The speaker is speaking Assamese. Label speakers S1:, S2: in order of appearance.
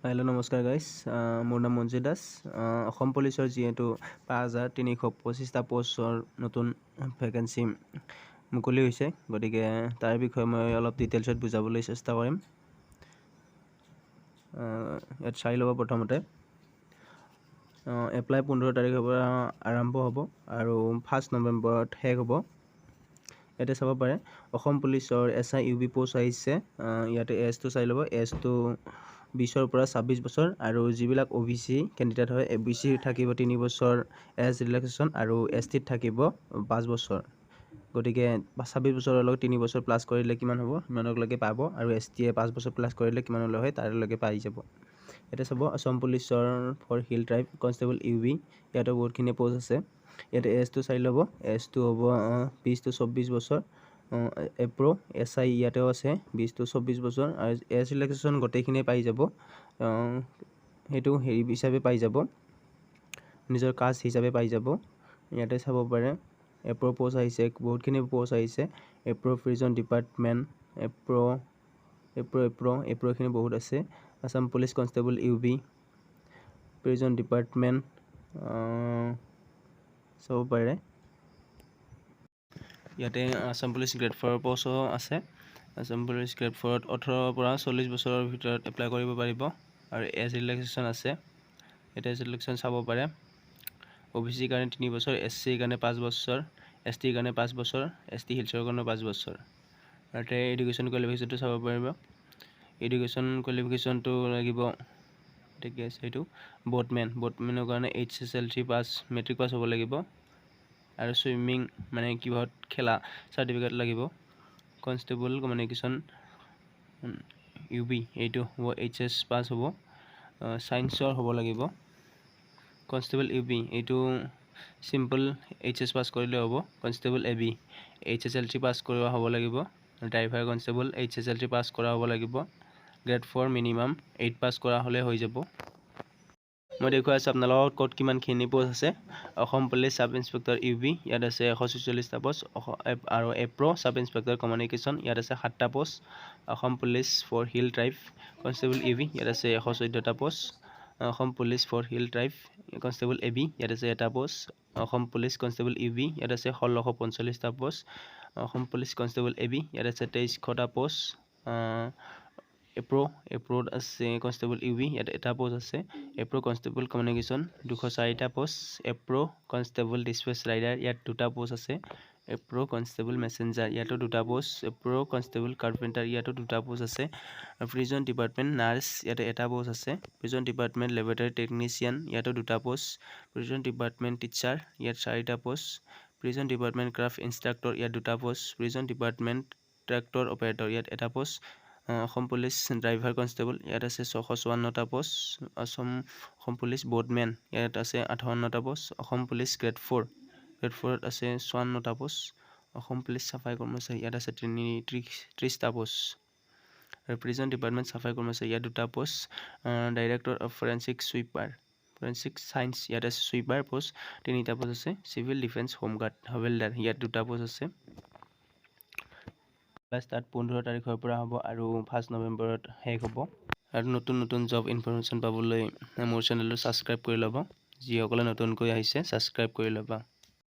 S1: হেল্ল' নমস্কাৰ গাইজ, মোৰ নাম মঞ্জিত দাস। অসম পুলিচৰ যিহেতু 5325টা পষ্টৰ নতুন ভেকেঞ্চি মুকলি হৈছে, গতিকে তাৰ বিষয়ে মই অলপ ডিটেইলছত বুজাবলৈ চেষ্টা কৰিম। ইয়াত চাই ল'ব। প্ৰথমতে এপ্লাই 15 তাৰিখৰ পৰা আৰম্ভ হ'ব আৰু 1 নৱেম্বৰত শেষ হ'ব। ইয়াতে চাব পাৰে অসম পুলিচৰ SI UB পোষ্ট আহিছে। ইয়াতে এজটো চাই ল'ব। এজটো 20 পৰা 26 বছৰ আৰু যিবিলাক OBC কেণ্ডিডেট হয়, OBC থাকিব 3 বছৰ এজ ৰিলেক্সেশ্যন আৰু ST থাকিব 5 বছৰ। গতিকে 26 বছৰৰ লগত 3 বছৰ প্লাছ কৰিলে কিমান হ'ব, সিমানলৈকে পাব, আৰু ST 5 বছৰ প্লাছ কৰিলে কিমানলৈ হয় তালৈকে পাই যাব। ইয়াতে চাব অসম পুলিচৰ for hill tribe constable UB, ইয়াতে বহুতখিনি পোষ্ট আছে। ইয়াতে এজটো চাই ল'ব। এজটো হ'ব 20 to 24 বছৰ। এপ্ৰ' SI ইয়াতেও আছে 20 to 24 বছৰ, আৰু এজ ৰিলেক্সেশ্যন গোটেইখিনিয়ে পাই যাব। সেইটো হেৰি হিচাপে পাই যাব, নিজৰ কাষ্ট হিচাপে পাই যাব। ইয়াতে চাব পাৰে এপ্ৰ' পোষ্ট আহিছে, বহুতখিনি পোষ্ট আহিছে। এপ্ৰ' প্ৰিজন ডিপাৰ্টমেণ্ট, এপ্ৰ'খিনি বহুত আছে। Assam police constable UB, prison department চাব পাৰে। ইয়াতে আছাম পুলিচ গ্ৰেড 4 পোষ্টো আছে। আছাম পুলিচ গ্ৰেড 4ত 18 পৰা 40 বছৰৰ ভিতৰত এপ্লাই কৰিব পাৰিব, আৰু এজ ৰিলেক্সেশ্যন আছে। ইয়াতে এজ ৰিলেক্সেশ্যন চাব পাৰে। OBC কাৰণে 3 বছৰ, SC কাৰণে 5 বছৰ, ST কাৰণে 5 বছৰ, ST হিলছৰ কাৰণে 5 বছৰ। ইয়াতে এডুকেশ্যন কোৱালিফিকেশ্যনটো চাব পাৰিব। এডুকেশ্যন কোৱালিফিকেশ্যনটো লাগিব, ঠিকে আছে। এইটো বটমেনৰ কাৰণে HSLC পাছ, মেট্ৰিক পাছ হ'ব লাগিব, আৰু চুইমিং মানে কিহত খেলা চাৰ্টিফিকেট লাগিব। কনষ্টেবল কমিউনিকেশ্যন UB, এইটো হ'ব HS পাছ হ'ব, ছায়েন্সৰ হ'ব লাগিব। কনষ্টেবল UB এইটো চিম্পল HS পাছ কৰিলে হ'ব। কনষ্টেবল AB HSLC পাছ কৰা হ'ব লাগিব। ড্ৰাইভাৰ কনষ্টেবল HSLC পাছ কৰা হ'ব লাগিব। গ্ৰেড 4 মিনিমাম 8 পাছ কৰা হ'লে হৈ যাব। মই দেখুৱাই আছোঁ আপোনালোকৰ ক'ত কিমানখিনি পোষ্ট আছে। Assam police sub inspector UB, ইয়াত আছে 146টা পোষ্ট, আৰু এপ্ৰ' চাব ইন্সপেক্টৰ কমিউনিকেশ্যন, ইয়াত আছে 7টা post. Assam police for hill tribe constable UB, ইয়াত আছে 114টা post. Assam police for hill tribe constable AB, ইয়াত আছে 1টা post. Assam police constable UB, ইয়াত আছে 1645টা post. Assam police constable AB, ইয়াত আছে 2300টা পোষ্ট। এপ্ৰ'ত আছে কনষ্টেবল UB, ইয়াত 1টা পোষ্ট আছে। এপ্ৰ' কনষ্টেবল কমিউনিকেশ্যন 204টা পোষ্ট। এপ্ৰ' কনষ্টেবল ডিছপেচ ৰাইডাৰ, ইয়াত 2টা পোষ্ট আছে। এপ্ৰ' কনষ্টেবল মেছেঞ্জাৰ, ইয়াতো 2টা পোষ্ট। এপ্ৰ' কনষ্টেবল কাৰ্পেণ্টাৰ, ইয়াতো 2টা পোষ্ট আছে। প্ৰিজন ডিপাৰ্টমেণ্ট নাৰ্ছ, ইয়াতে 1টা পোষ্ট আছে। প্ৰিজন ডিপাৰ্টমেণ্ট লেবৰেটৰী টেকনিচিয়ান, ইয়াতো 2টা পোষ্ট। প্ৰিজন ডিপাৰ্টমেণ্ট টিচাৰ, ইয়াত 4টা post. Prison department craft instructor, ইয়াত 2টা post. Prison department tractor operator, ইয়াত 1টা post. Assam police driver constable, ইয়াত আছে 654টা পোষ্ট। অসম পুলিচ বোটমেন, ইয়াত আছে 58টা পোষ্ট। অসম পুলিচ গ্ৰেড 4 ত আছে 54টা পোষ্ট। অসম পুলিচ চাফাই কৰ্মচাৰী, ইয়াত আছে 30টা পোষ্ট। প্ৰিজন ডিপাৰ্টমেণ্ট চাফাই কৰ্মচাৰী, ইয়াত 2টা post. Director of forensic science, ইয়াত আছে চুইপাৰ পোষ্ট, 3টা পোষ্ট আছে। চিভিল ডিফেন্স হোমগাৰ্ড হাৱেলদাৰ, ইয়াত 2টা পোষ্ট আছে। ষ্টাৰ্ট 15 তাৰিখৰ পৰা হ'ব আৰু 1 নৱেম্বৰত শেষ হ'ব। আৰু নতুন জব ইনফৰমেশ্যন পাবলৈ মোৰ চেনেলটো ছাবস্ক্ৰাইব কৰি ল'ব। যিসকলে নতুনকৈ আহিছে ছাবস্ক্ৰাইব কৰি ল'বা।